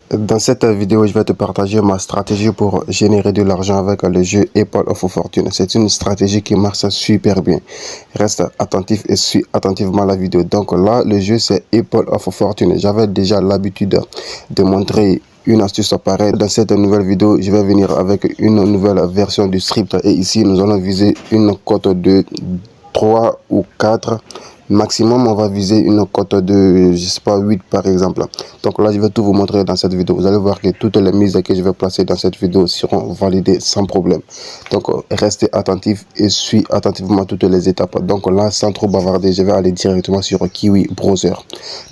Dans cette vidéo, je vais te partager ma stratégie pour générer de l'argent avec le jeu Apple of Fortune. C'est une stratégie qui marche super bien. Reste attentif et suis attentivement la vidéo. Donc là, le jeu c'est Apple of Fortune. J'avais déjà l'habitude de montrer une astuce pareille. Dans cette nouvelle vidéo, je vais venir avec une nouvelle version du script. Et ici, nous allons viser une cote de 3 ou 4. Maximum, on va viser une cote de, je sais pas, 8 par exemple. Donc là, je vais tout vous montrer dans cette vidéo. Vous allez voir que toutes les mises que je vais placer dans cette vidéo seront validées sans problème. Donc, restez attentifs et suivez attentivement toutes les étapes. Donc là, sans trop bavarder, je vais aller directement sur Kiwi Browser.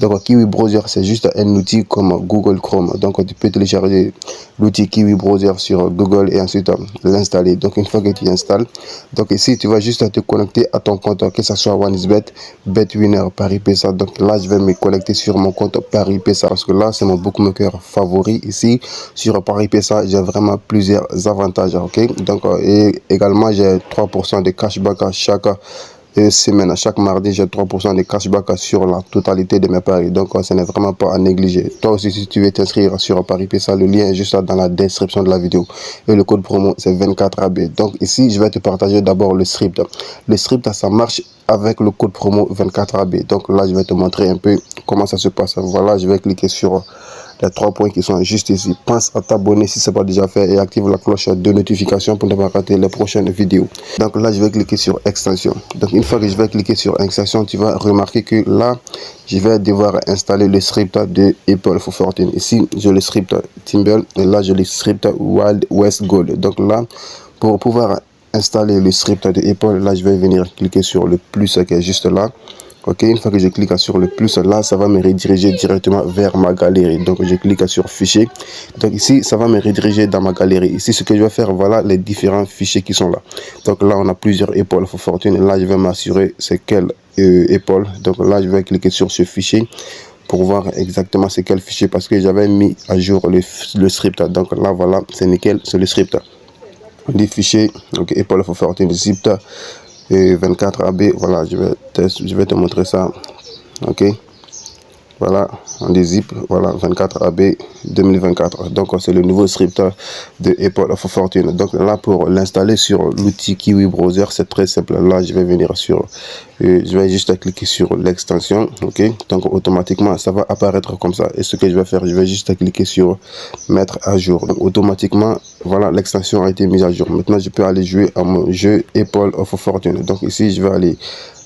Donc, Kiwi Browser, c'est juste un outil comme Google Chrome. Donc, tu peux télécharger l'outil Kiwi Browser sur Google et ensuite l'installer. Donc, une fois que tu installes, donc ici, tu vas juste te connecter à ton compte, que ce soit OneXBet, BetWinner, Paris PSA. Donc là, je vais me connecter sur mon compte Paris PSA parce que là, c'est mon bookmaker favori. Ici, sur Paris PSA, j'ai vraiment plusieurs avantages. Ok, donc et également, j'ai 3% de cashback à chaque semaine. À chaque mardi, j'ai 3% de cashback sur la totalité de mes paris. Donc, ce n'est vraiment pas à négliger. Toi aussi, si tu veux t'inscrire sur Paris PSA, le lien est juste dans la description de la vidéo. Et le code promo, c'est 24AB. Donc, ici, je vais te partager d'abord le script. Le script, ça marche avec le code promo 24AB. Donc, là, je vais te montrer un peu comment ça se passe. Voilà, je vais cliquer sur les 3 points qui sont juste ici. Pense à t'abonner si ce n'est pas déjà fait et active la cloche de notification pour ne pas rater les prochaines vidéos. Donc là, je vais cliquer sur extension. Donc une fois que je vais cliquer sur extension, tu vas remarquer que là, je vais devoir installer le script de Apple for Fortune. Ici, j'ai le script Timble et là, j'ai le script Wild West Gold. Donc là, pour pouvoir installer le script de Apple, là, je vais venir cliquer sur le plus qui est juste là. Ok, une fois que je clique sur le plus, là, ça va me rediriger directement vers ma galerie. Donc, je clique sur fichier. Donc, ici, ça va me rediriger dans ma galerie. Ici, ce que je vais faire, voilà les différents fichiers qui sont là. Donc, là, on a plusieurs Apple for Fortune. Là, je vais m'assurer c'est quel Apple. Donc, là, je vais cliquer sur ce fichier pour voir exactement c'est quel fichier parce que j'avais mis à jour le script. Donc, là, voilà, c'est nickel, c'est le script. Les fichiers, donc Apple for Fortune, zip. Et 24AB, voilà, je vais te montrer ça. Ok, voilà, on dézip, voilà, 24AB 2024. Donc c'est le nouveau script de Apple of Fortune. Donc là, pour l'installer sur l'outil Kiwi Browser, c'est très simple. Là, je vais venir sur, je vais juste cliquer sur l'extension. Ok, donc automatiquement ça va apparaître comme ça. Et ce que je vais faire, je vais juste cliquer sur mettre à jour. Donc automatiquement, voilà, l'extension a été mise à jour. Maintenant, je peux aller jouer à mon jeu Apple of Fortune. Donc ici, je vais aller,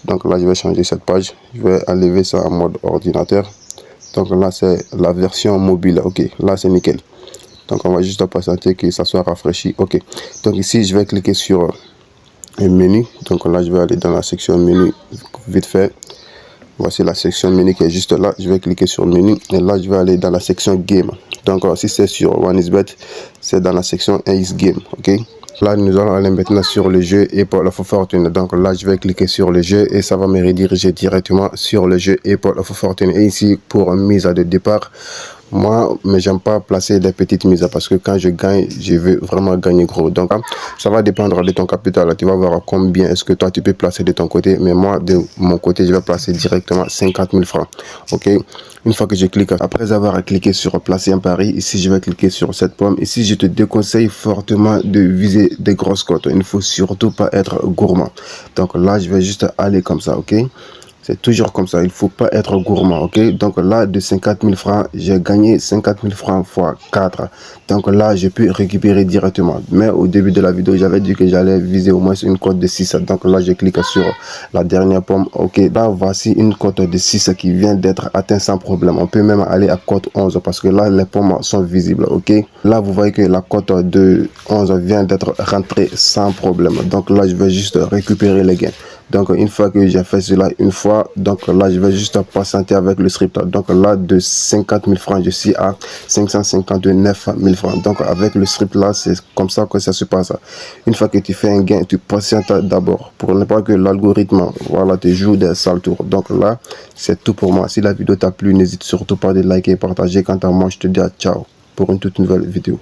donc là, je vais changer cette page. Je vais enlever ça en mode ordinateur. Donc là, c'est la version mobile. Ok, là, c'est nickel. Donc on va juste patienter que ça soit rafraîchi. Ok, donc ici, je vais cliquer sur un menu. Donc là, je vais aller dans la section menu vite fait. Voici la section menu qui est juste là. Je vais cliquer sur menu et là, je vais aller dans la section game. Donc si c'est sur OneXBet, c'est dans la section Ace Game. Ok, là, nous allons aller maintenant sur le jeu Apple of Fortune. Donc là, je vais cliquer sur le jeu et ça va me rediriger directement sur le jeu Apple of Fortune. Et ici, pour une mise de départ, moi, mais j'aime pas placer des petites mises parce que quand je gagne, je veux vraiment gagner gros. Donc, ça va dépendre de ton capital. Tu vas voir combien est-ce que toi, tu peux placer de ton côté. Mais moi, de mon côté, je vais placer directement 50 000 francs. Ok. Une fois que je clique, après avoir cliqué sur placer un pari, ici, je vais cliquer sur cette pomme. Ici, je te déconseille fortement de viser des grosses cotes. Il ne faut surtout pas être gourmand. Donc là, je vais juste aller comme ça. Ok. C'est toujours comme ça, il ne faut pas être gourmand, ok? Donc là, de 50 000 francs, j'ai gagné 50 000 francs fois 4. Donc là, je peux récupérer directement. Mais au début de la vidéo, j'avais dit que j'allais viser au moins une cote de 6. Donc là, je clique sur la dernière pomme. Ok, là, voici une cote de 6 qui vient d'être atteinte sans problème. On peut même aller à cote 11 parce que là, les pommes sont visibles, ok? Là, vous voyez que la cote de 11 vient d'être rentrée sans problème. Donc là, je vais juste récupérer les gains. Donc une fois que j'ai fait cela une fois, donc là je vais juste patienter avec le script. Donc là de 50 000 francs je suis à 559 000 francs. Donc avec le script là, c'est comme ça que ça se passe. Une fois que tu fais un gain, tu patientes d'abord pour ne pas que l'algorithme voilà te joue des sales tours. Donc là c'est tout pour moi. Si la vidéo t'a plu, n'hésite surtout pas de liker et partager. Quant à moi, je te dis à ciao pour une toute nouvelle vidéo.